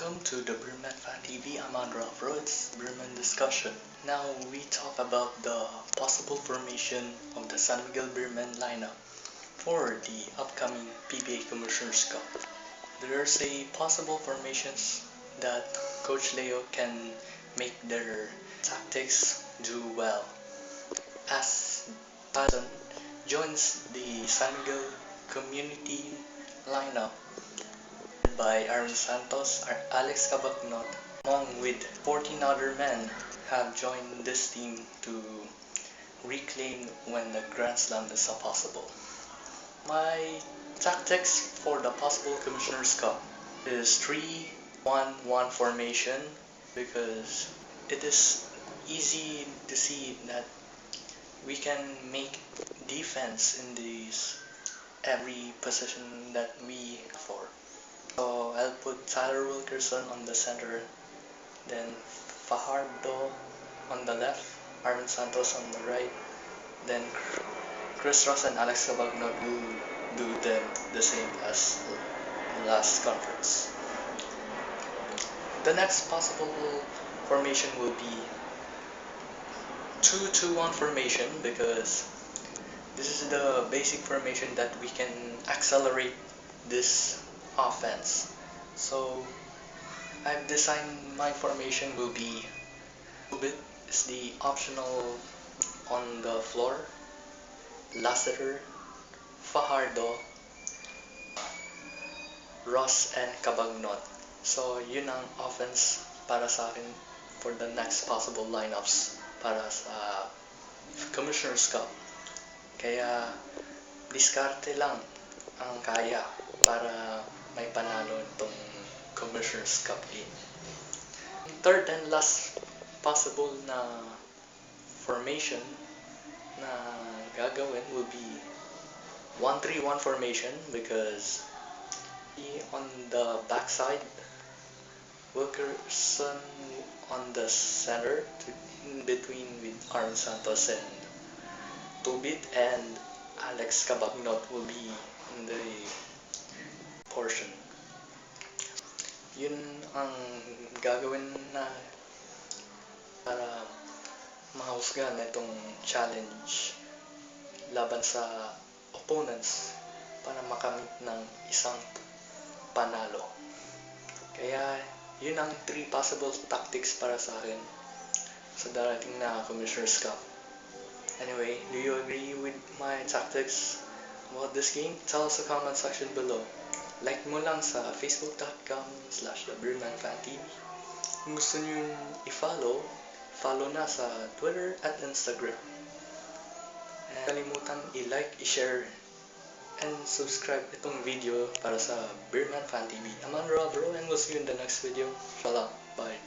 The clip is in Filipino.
Welcome to the Beerman Fan TV. I'm Andra Afro. It's Beerman Discussion. Now we talk about the possible formation of the San Miguel Beerman lineup for the upcoming PBA Commissioner's Cup. There's a possible formations that Coach Leo can make their tactics do well. As Tazan joins the San Miguel community lineup by Aaron Santos, Alex Cabagnot, along with 14 other men, have joined this team to reclaim when the Grand Slam is possible. My tactics for the possible Commissioner's Cup is 3-1-1 formation because it is easy to see that we can make defense in these every position that we for. So I'll put Tyler Wilkerson on the center, then Fajardo on the left, Arvin Santos on the right, then Chris Ross and Alex Cabagnot will do them the same as last conference. The next possible formation will be 2-2-1 formation because this is the basic formation that we can accelerate this offense. So I've designed my formation will be Tubit is the optional on the floor, Lassiter, Fajardo, Ross and Cabagnot. So yun ang offense para sa akin for the next possible lineups para sa Commissioner's Cup. Kaya diskarte lang ang kaya para may panalo itong Commissioner's Cup game. Third and last possible na formation na gagawin will be 1-3-1 formation because on the backside, Wilkerson on the center in between with Aaron Santos and Tubit, and Alex Cabagnot will be in the portion. Yun ang gagawin na para mahusgahan itong challenge laban sa opponents para makamit ng isang panalo. Kaya yun ang 3 possible tactics para sa akin sa darating na Commissioner's Cup. Anyway, do you agree with my tactics about this game? Tell us in the comment section below. Like mo lang sa facebook.com/thebeermanfantv. Kung gusto nyo i-follow, follow na sa Twitter at Instagram. And kalimutan i-like, i-share, and subscribe itong video para sa Beerman Fan TV. I'm Andra Bro, and we'll see you in the next video. Shalom. Bye.